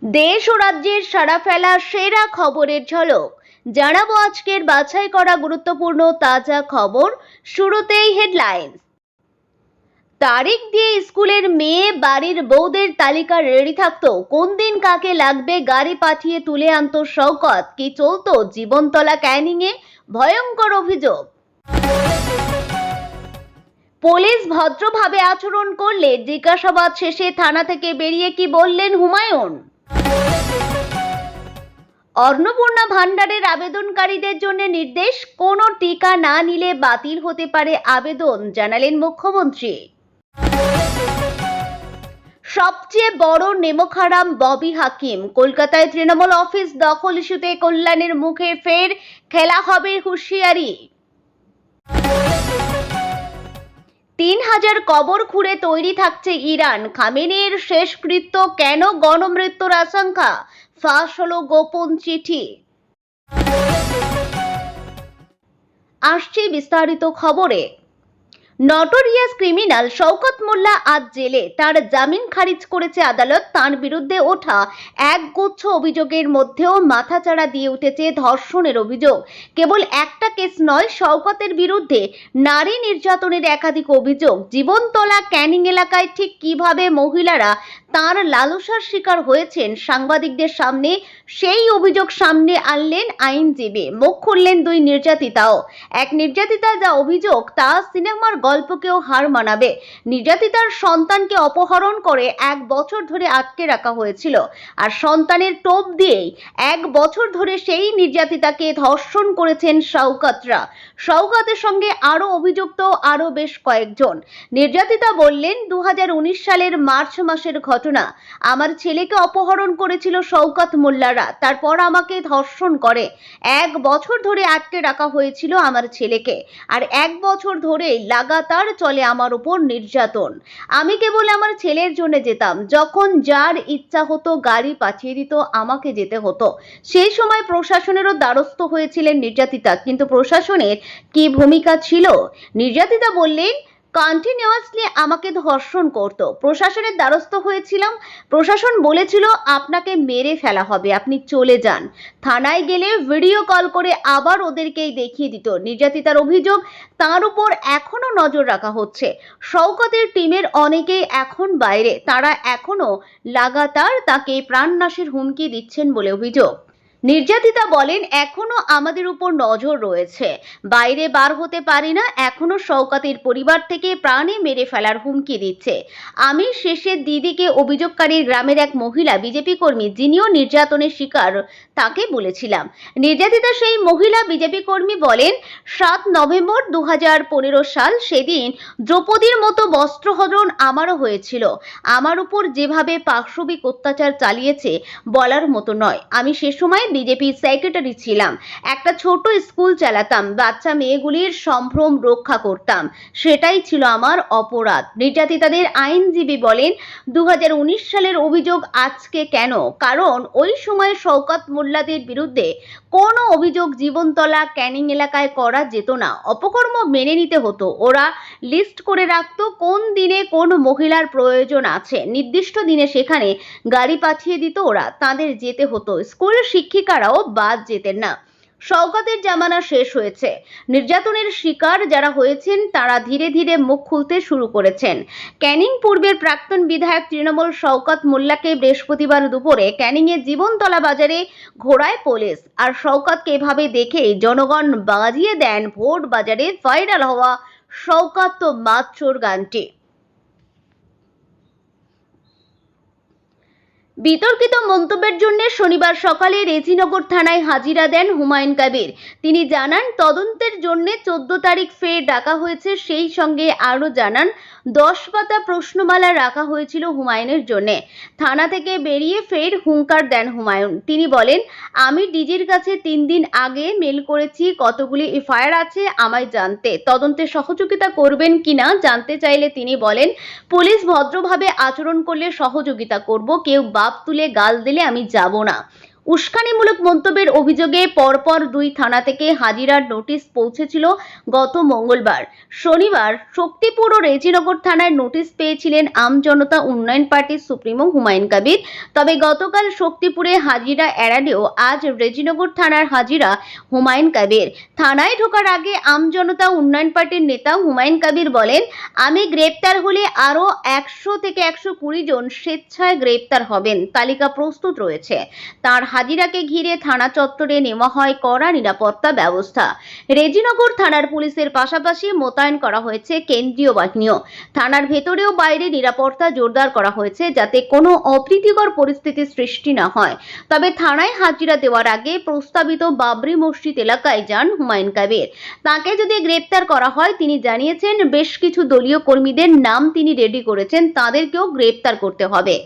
দেশ ও রাজ্যের সাড়া ফেলা সেরা খবরের ঝলক জানাবো আজকের বাছাই করা গুরুত্বপূর্ণ তাজা খবর। শুরুতেই হেডলাইন্স। তারিখ দিয়ে স্কুলের মেয়ে বাড়ির বউদের তালিকা রেডি থাকতো, কোন দিন কাকে লাগবে গাড়ি পাঠিয়ে তুলে আনতো শওকত। কি চলতো জীবনতলা ক্যানিংয়ে, ভয়ঙ্কর অভিযোগ। পুলিশ ভদ্রভাবে আচরণ করলে জিজ্ঞাসাবাদ শেষে থানা থেকে বেরিয়ে কি বললেন হুমায়ুন। অন্নপূর্ণা ভান্ডারের আবেদনকারীদের জন্য নির্দেশ, কোনো টিকা না নিলে বাতিল হতে পারে আবেদন, জানালেন মুখ্যমন্ত্রী। সবচেয়ে বড় নেমখারাম ববি হাকিম, কলকাতায় তৃণমূল অফিস দখল ইস্যুতে কল্যাণের মুখে ফের খেলা হবে হুঁশিয়ারি। 3000 কবর খুঁড়ে তৈরি থাকছে ইরান, খামেনেইর শেষকৃত্য কেন গণমৃত্যুর আশঙ্কা, ফাঁস হলো গোপন চিঠি। আসছে বিস্তারিত খবরে। নটোরিয়াস ক্রিমিনাল শওকত মোল্লা আজ জেলে, তার জামিন খারিজ করেছে আদালত। তার বিরুদ্ধে ওঠা একগুচ্ছ অভিযোগের মধ্যেও মাথাচাড়া দিয়ে উঠেছে ধর্ষণের অভিযোগ। কেবল একটা কেস নয়, শওকতের বিরুদ্ধে নারী নির্যাতনের একাধিক অভিযোগ। জীবনতলা ক্যানিং এলাকায় ঠিক কিভাবে মহিলারা তার লালসার শিকার হয়েছেন, সাংবাদিকদের সামনে সেই অভিযোগ সামনে আনলেন আইনজীবী। মুখ খুললেন দুই নির্যাতিতাও। এক নির্যাতিতা যা অভিযোগ তা সিনেমার গল্পকেও হার মানাবে। নির্যাতিতার সন্তানকে অপহরণ করে 1 বছর ধরে আটকে রাখা হয়েছিল, আর সন্তানের টোপ দিয়েই 1 বছর ধরে সেই নির্যাতিতাকে ধর্ষণ করেছেন শওকতরা। শওকতের সঙ্গে আরো অভিযুক্ত আরো বেশ কয়েকজন। নির্যাতিতা বললেন, 2019 সালের মার্চ মাসের ঘটনা। আমার ছেলেকে অপহরণ করেছিল শওকত মোল্লারা, তারপর আমাকে ধর্ষণ করে। 1 বছর ধরে আটকে রাখা হয়েছিল আমার ছেলেকে, আর 1 বছর ধরে লাগাতার চলে আমার উপর নির্যাতন। আমি কেবল আমার ছেলের জন্য যেতাম, যখন যার ইচ্ছা হতো গাড়ি পাঠিয়ে দিত, আমাকে যেতে হতো। সেই সময় প্রশাসনেরও দ্বারস্থ হয়েছিলেন নির্যাতিতা, কিন্তু প্রশাসনের কি ভূমিকা ছিল? নির্যাতিতা বললেন, কন্টিনিউয়াসলি আমাকে ধর্ষণ করত, প্রশাসনের দ্বারস্থ হয়েছিলাম। প্রশাসন বলেছিল আপনাকে মেরে ফেলা হবে, আপনি চলে যান। থানায় গেলে ভিডিও কল করে আবার ওদেরকেই দেখিয়ে দিত। নির্যাতিতার অভিযোগ, তার উপর এখনো নজর রাখা হচ্ছে। শওকতের টিমের অনেকেই এখন বাইরে, তারা এখনো লাগাতার তাকে প্রাণনাশের হুমকি দিচ্ছেন বলে অভিযোগ। নির্যাতিতা বলেন, এখনো আমাদের উপর নজর রয়েছে, বাইরে বার হতে পারি না, এখনো শওকতের পরিবার থেকে প্রাণে মেরে ফেলার হুমকি দিচ্ছে। আমি শেষে দিদিকে, অভিযোগকারীর গ্রামের এক মহিলা বিজেপি কর্মী যিনিও নির্যাতনের শিকার, তাকে বলেছিলাম। নির্যাতিতা সেই মহিলা বিজেপি কর্মী বলেন, 7 নভেম্বর 2015 সাল, সেদিন দ্রৌপদীর মতো বস্ত্রহরণ আমারও হয়েছিল। আমার উপর যেভাবে পাশবিক অত্যাচার চালিয়েছে বলার মতো নয়। আমি সে সময় বিজেপি সেক্রেটারি ছিলাম, একটা ছোট স্কুল চালাতাম, বাচ্চা মেয়েগুলির সম্ভ্রম রক্ষা করতাম, সেটাই ছিল আমার অপরাধ। নির্যাতিতাদের আইনজীবী বলেন, 2019 সালের অভিযোগ আজকে কেন? কারণ ওই সময় শওকত মোল্লাদের বিরুদ্ধে কোনো অভিযোগ জীবনতলা ক্যানিং এলাকায় করা যেত না, অপকর্ম মেনে নিতে হতো। ওরা লিস্ট করে রাখতো কোন দিনে কোন মহিলার প্রয়োজন আছে, নির্দিষ্ট দিনে সেখানে গাড়ি পাঠিয়ে দিত ওরা, তাদের যেতে হতো। স্কুলের শিক্ষিকারাও বাদ যেতেন না। শওকতের জামানা শেষ হয়েছে। নির্যাতনের শিকার যারা হয়েছেন তারা ধীরে ধীরে মুখ খুলতে শুরু করেছেন। ক্যানিং পূর্বের প্রাক্তন বিধায়ক তৃণমূল শওকত মোল্লাকে বৃহস্পতিবার দুপুরে ক্যানিংয়ের জীবনতলা বাজারে ঘোরায় পুলিশ, আর শওকতকে এভাবে দেখেই জনগণ বাজিয়ে দেন ভোট বাজারে ভাইরাল হওয়া শওকত তো মাতচোর গানটি। বিতর্কিত মন্তব্যের জন্য শনিবার সকালে রেজিনগর থানায় হাজিরা দেন হুমায়ুন কবির। তিনি জানান, তদন্তের জন্য 14 তারিখ ফের ডাকা হয়েছে। সেই সঙ্গে আরও জানান, 10 পাতা প্রশ্নমালা রাখা হয়েছিল হুমায়ুনের জন্য। থানা থেকে বেরিয়ে ফের হুঙ্কার দেন হুমায়ুন। তিনি বলেন, আমি ডিজির কাছে 3 দিন আগে মেল করেছি, কতগুলি এফআইআর আছে আমায় জানতে, তদন্তে সহযোগিতা করবেন কিনা জানতে চাইলে তিনি বলেন, পুলিশ ভদ্রভাবে আচরণ করলে সহযোগিতা করব, কেউ বাপ তুলে গাল দিলে আমি যাব না। উস্কানিমূলক মন্তব্যের অভিযোগে পরপর 2 থানা থেকে হাজিরার নোটিশ পৌঁছেছিল গত মঙ্গলবার। শনিবার শক্তিপুর ও রেজিনগর থানায় নোটিশ পেয়েছিলেন আমজনতা উন্নয়ন পার্টির সুপ্রিমো হুমায়ুন কবির। তবে গতকাল শক্তিপুরে হাজিরা এড়ালেও আজ রেজিনগর থানার হাজিরা হুমায়ুন কবির। থানায় ঢোকার আগে আমজনতা উন্নয়ন পার্টির নেতা হুমায়ুন কবির বলেন, আমি গ্রেপ্তার হলে আরও 100 থেকে 120 জন স্বেচ্ছায় গ্রেপ্তার হবেন, তালিকা প্রস্তুত রয়েছে। তার হাজিরাকে ঘিরে থানা চত্বরে নেওয়া হয় কড়া নিরাপত্তা ব্যবস্থা। রেজিনগর থানার পুলিশের পাশাপাশি মোতায়েন করা হয়েছে কেন্দ্রীয় বাহিনীও। থানার ভেতরেও বাইরে নিরাপত্তা জোরদার করা হয়েছে যাতে কোনো অপ্রীতিকর পরিস্থিতির সৃষ্টি না হয়। তবে থানায় হাজিরা দেওয়ার আগে প্রস্তাবিত বাবরি মসজিদ এলাকায় যান হুমায়ুন কবির। তাকে যদি গ্রেপ্তার করা হয়, তিনি জানিয়েছেন বেশ কিছু দলীয় কর্মীদের নাম তিনি রেডি করেছেন, তাদেরকেও গ্রেপ্তার করতে হবে।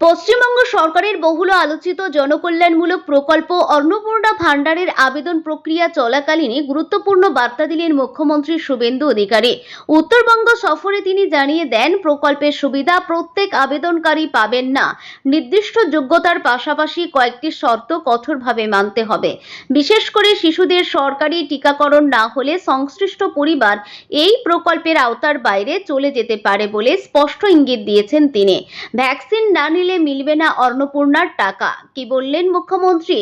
পশ্চিমবঙ্গ সরকারের বহুল আলোচিত জনকল্যাণমূলক প্রকল্প অন্নপূর্ণা ভান্ডারের আবেদন প্রক্রিয়া চলাকালীনই গুরুত্বপূর্ণ বার্তা দিলেন মুখ্যমন্ত্রী শুভেন্দু অধিকারী। উত্তরবঙ্গ সফরে তিনি জানিয়ে দেন, প্রকল্পের সুবিধা প্রত্যেক আবেদনকারী পাবেন না। নির্দিষ্ট যোগ্যতার পাশাপাশি কয়েকটি শর্ত কঠোরভাবে মানতে হবে। বিশেষ করে শিশুদের সরকারি টিকাকরণ না হলে সংশ্লিষ্ট পরিবার এই প্রকল্পের আওতার বাইরে চলে যেতে পারে বলে স্পষ্ট ইঙ্গিত দিয়েছেন তিনি। ভ্যাকসিন না নিলে মিলবে না অন্নপূর্ণার টাকা। কি বললেন মুখ্যমন্ত্রী?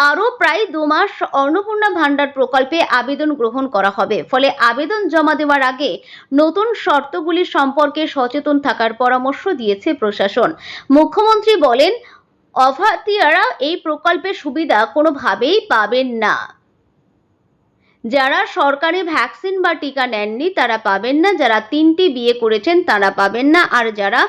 আরো প্রায় 2 মাস অন্নপূর্ণা ভান্ডার প্রকল্পে আবেদন গ্রহণ করা হবে। ফলে আবেদন জমা দেওয়ার আগে নতুন শর্তগুলি সম্পর্কে সচেতন থাকার পরামর্শ দিয়েছে প্রশাসন। মুখ্যমন্ত্রী বলেন, অভাতীয়রা এই প্রকল্পের সুবিধা কোনোভাবেই পাবেন না। যারা সরকারি ভ্যাকসিন বা টিকা নেননি তারা পাবেন না, যারা 3টি বিয়ে করেছেন তারা পাবেন না, আর যারা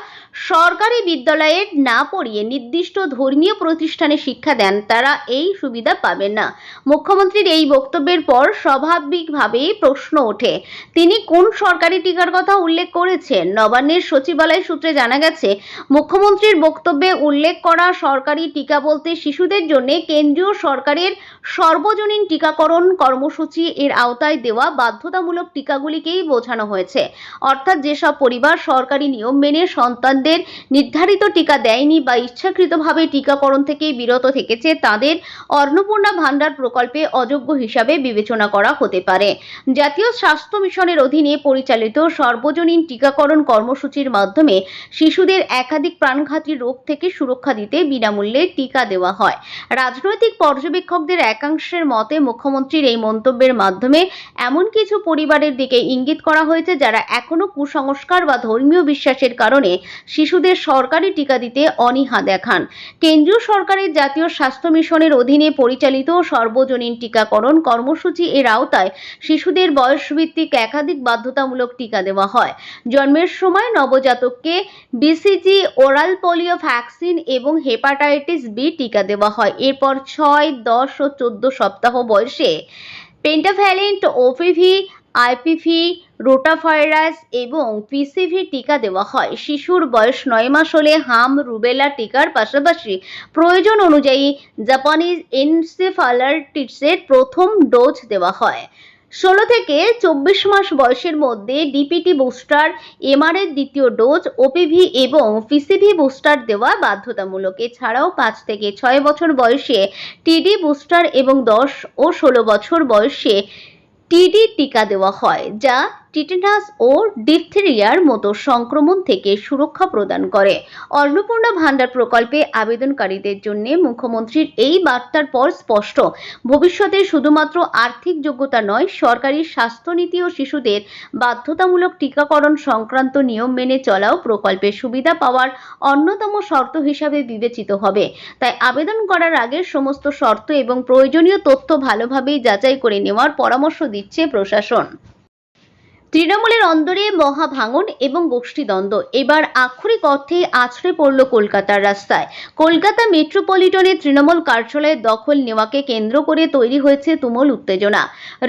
সরকারি বিদ্যালয়ে না পড়িয়ে নির্দিষ্ট ধর্মীয় প্রতিষ্ঠানে শিক্ষা দেন তারা এই সুবিধা পাবেন না। মুখ্যমন্ত্রীর এই বক্তব্যের পর স্বাভাবিকভাবেই প্রশ্ন ওঠে, তিনি কোন সরকারি টিকার কথা উল্লেখ করেছেন? নবান্নের সচিবালয় সূত্রে জানা গেছে, মুখ্যমন্ত্রীর বক্তব্যে উল্লেখ করা সরকারি টিকা বলতে শিশুদের জন্য কেন্দ্রীয় সরকারের সর্বজনীন টিকাকরণ কর্মসূচি এর আওতায় দেওয়া বাধ্যতামূলক টিকাগুলিকেই বোঝানো হয়েছে। অর্থাৎ যেসব পরিবার সরকারি নিয়ম মেনে সন্তানদের নির্ধারিত টিকা দেয়নি বা ইচ্ছাকৃতভাবে টিকাকরণ থেকে বিরত থেকেছে, তাদের অন্নপূর্ণা ভান্ডার প্রকল্পে অযোগ্য হিসাবে বিবেচনা করা হতে পারে। জাতীয় স্বাস্থ্য মিশনের অধীনে পরিচালিত সর্বজনীন টিকাকরণ কর্মসূচির মাধ্যমে শিশুদের একাধিক প্রাণঘাতী রোগ থেকে সুরক্ষা দিতে বিনামূল্যে টিকা দেওয়া হয়। রাজনৈতিক পর্যবেক্ষকদের একাংশের মতে মুখ্যমন্ত্রীর এই মন্তব্যের মাধ্যমে এমন কিছু পরিবারের দিকে ইঙ্গিত করা হয়েছে যারা এখনো কুসংস্কার বা ধর্মীয় বিশ্বাসের কারণে শিশুদের সরকারি টিকা দিতে অনীহা দেখান। কেন্দ্রীয় সরকারের জাতীয় স্বাস্থ্য মিশনের অধীনে পরিচালিত সর্বজনীন টিকাকরণ কর্মসূচি এর আওতায় শিশুদের বয়সভিত্তিক একাধিক বাধ্যতামূলক টিকা দেওয়া হয়। জন্মের সময় নবজাতককে বিসিজি, ওরাল পোলিও ভ্যাকসিন এবং হেপাটাইটিস বি টিকা দেওয়া হয়। এরপর 6, 10 ও 14 সপ্তাহ বয়সে পেন্টাভ্যালেন্ট, ওপিভি, আইপিভি, রোটাভাইরাস এবং পিসিভি টিকা দেওয়া হয়। শিশুর বয়স 9 মাস হলে হাম, রুবেলা টিকার পাশাপাশি প্রয়োজন অনুযায়ী জাপানিজ এনসেফালাইটিসের প্রথম ডোজ দেওয়া হয়। 16 থেকে 24 মাস বয়সের মধ্যে ডিপিটি বুস্টার, এমআর-এর দ্বিতীয় ডোজ, ওপিভি এবং পিসিভি বুস্টার দেওয়া বাধ্যতামূলক। এছাড়াও 5 থেকে 6 বছর বয়সে টিডি বুস্টার এবং 10 ও 16 বছর বয়সে টিডি টিকা দেওয়া হয়, যা টিটেনাস ও ডিপথেরিয়ার মতো সংক্রমণ থেকে সুরক্ষা প্রদান করে। অন্নপূর্ণা ভান্ডার প্রকল্পে আবেদনকারীদের জন্য মুখ্যমন্ত্রীর এই বার্তার পর স্পষ্ট, ভবিষ্যতে শুধুমাত্র আর্থিক যোগ্যতা নয়, সরকারি স্বাস্থ্যনীতি ও শিশুদের বাধ্যতামূলক টিকাকরণ সংক্রান্ত নিয়ম মেনে চলাও প্রকল্পের সুবিধা পাওয়ার অন্যতম শর্ত হিসাবে বিবেচিত হবে। তাই আবেদন করার আগে সমস্ত শর্ত এবং প্রয়োজনীয় তথ্য ভালোভাবেই যাচাই করে নেওয়ার পরামর্শ দিচ্ছে প্রশাসন। তৃণমূলের অন্দরে মহাভাঙন এবং গোষ্ঠীদ্বন্দ্ব এবার আক্ষরিক অর্থে আছড়ে পড়ল কলকাতার রাস্তায়। কলকাতা মেট্রোপলিটনে তৃণমূল কার্যালয়ের দখল নেওয়াকে কেন্দ্র করে তৈরি হয়েছে তুমুল উত্তেজনা।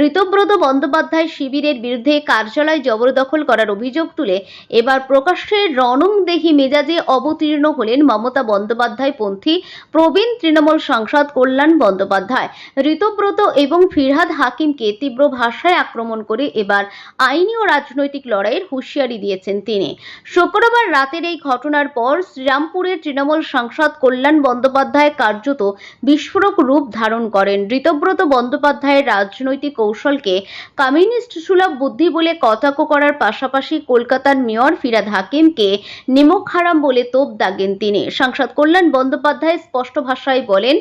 ঋতব্রত বন্দ্যোপাধ্যায় শিবিরের বিরুদ্ধে কার্যালয় জবরদখল করার অভিযোগ তুলে এবার প্রকাশ্যে রণংদেহী মেজাজে অবতীর্ণ হলেন মমতা বন্দ্যোপাধ্যায় পন্থী প্রবীণ তৃণমূল সাংসদ কল্যাণ বন্দ্যোপাধ্যায়। ঋতব্রত এবং ফিরহাদ হাকিমকে তীব্র ভাষায় আক্রমণ করে এবার আইন আইনি ও রাজনৈতিক লড়াইয়ের হুঁশিয়ারি দিয়েছেন তিনি। শুক্রবার রাতের এই ঘটনার পর শ্রীরামপুরের তৃণমূল সাংসদ কল্যাণ বন্দ্যোপাধ্যায় কার্যত বিস্ফোরক রূপ ধারণ করেন। ঋতব্রত বন্দ্যোপাধ্যায়ের রাজনৈতিক কৌশলকে কমিউনিস্ট সুলভ বুদ্ধি বলে কটাক্ষ করার পাশাপাশি কলকাতার মেয়র ফিরহাদ হাকিমকে নিমক হারাম বলে তোপ দাগেন তিনি। সাংসদ কল্যাণ বন্দ্যোপাধ্যায় স্পষ্ট ভাষায় বলেন,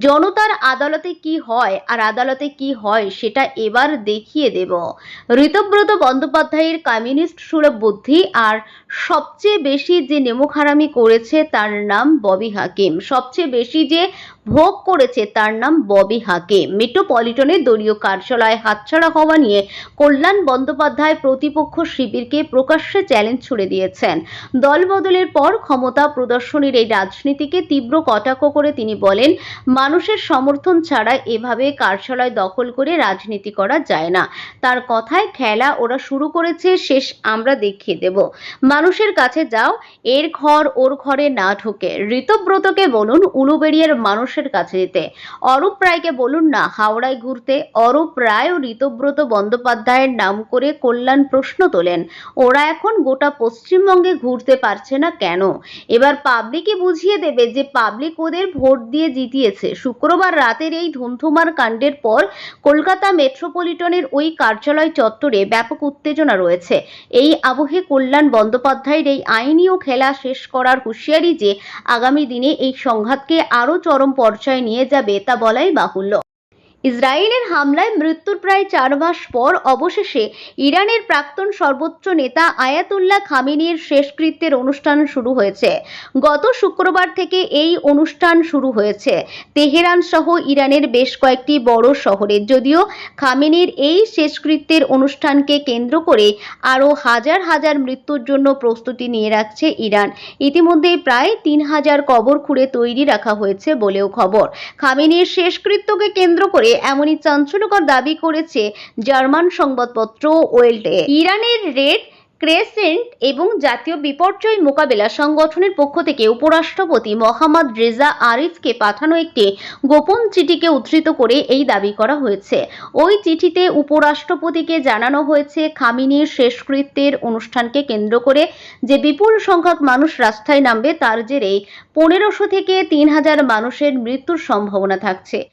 জনতার আদালতে কি হয় আর আদালতে কি হয় সেটা এবার দেখিয়ে দেব। ঋতব্রত বন্দ্যোপাধ্যায়ের কমিউনিস্ট সুলভ বুদ্ধি আর সবচেয়ে বেশি যে নেমুখারামি করেছে তার নাম ববি হাকিম। সবচেয়ে বেশি যে ভোগ করেছে তার নাম ববি হাকিম। মেট্রোপলিটনের দলীয় কার্যালয় হাতছাড়া হওয়া নিয়ে কল্যাণ বন্দ্যোপাধ্যায় প্রতিপক্ষ শিবিরকে প্রকাশ্যে চ্যালেঞ্জ ছুড়ে দিয়েছেন। দল বদলের পর ক্ষমতা প্রদর্শনের এই রাজনীতিকে তীব্র কটাক্ষ করে তিনি বলেন, মানুষের সমর্থন ছাড়া এভাবে কার্যালয় দখল করে রাজনীতি করা যায় না। তার কথায় খেলা ওরা শুরু করেছে, শেষ আমরা দেখিয়ে দেব। মানুষের কাছে যাও, এর ঘর ওর ঘরে না ঢুকে। ঋতব্রতকে বলুন উলুবেড়িয়ার মানুষের কাছে যেতে। অরূপ রায়কে বলুন না হাওড়ায় ঘুরতে। অরূপ রায় ও ঋতব্রত বন্দ্যোপাধ্যায়ের নাম করে কল্যাণ প্রশ্ন তোলেন, ওরা এখন গোটা পশ্চিমবঙ্গে ঘুরতে পারছে না কেন? এবার পাবলিকই বুঝিয়ে দেবে যে পাবলিক ওদের ভোট দিয়ে জিতিয়েছে। শুক্রবার রাতের এই ধুমধুমার কাণ্ডের পর কলকাতা মেট্রোপলিটনের ওই কার্যালয় চত্বরে ব্যাপক উত্তেজনা রয়েছে। এই আবহে কল্যাণ বন্দ্যোপাধ্যায়ের এই আইনি ও খেলা শেষ করার হুঁশিয়ারি যে আগামী দিনে এই সংঘাতকে আরও চরম পর্যায়ে নিয়ে যাবে তা বলাই বাহুল্য। ইসরায়েলের হামলায় মৃত্যুর প্রায় 4 মাস পর অবশেষে ইরানের প্রাক্তন সর্বোচ্চ নেতা আয়াতুল্লাহ খামেনির শেষকৃত্যের অনুষ্ঠান শুরু হয়েছে। গত শুক্রবার থেকে এই অনুষ্ঠান শুরু হয়েছে তেহরান সহ ইরানের বেশ কয়েকটি বড় শহরে। যদিও খামেনির এই শেষকৃত্যের অনুষ্ঠানকে কেন্দ্র করে আরও হাজার হাজার মৃত্যুর জন্য প্রস্তুতি নিয়ে রাখছে ইরান। ইতিমধ্যে প্রায় 3000 কবর খুঁড়ে তৈরি রাখা হয়েছে বলেও খবর। খামেনির শেষকৃত্যকে কেন্দ্র করে এমনই চাঞ্চল্যকর দাবি করেছে জার্মান সংবাদপত্র ওয়েল্টে। ইরানের রেড ক্রেসেন্ট এবং জাতীয় বিপর্যয় মোকাবেলা সংগঠনের পক্ষ থেকে উপরাষ্ট্রপতি মোহাম্মদ রেজা আরিফকে পাঠানো একটি গোপন চিঠিকে উদ্ধৃত করে এই দাবি করা হয়েছে। ওই চিঠিতে উপরাষ্ট্রপতিকে জানানো হয়েছে খামেনির শেষকৃত্যের অনুষ্ঠানকে কেন্দ্র করে যে বিপুল সংখ্যক মানুষ রাস্তায় নামবে তার জেরেই 1500 থেকে 3000 মানুষের মৃত্যুর সম্ভাবনা থাকছে।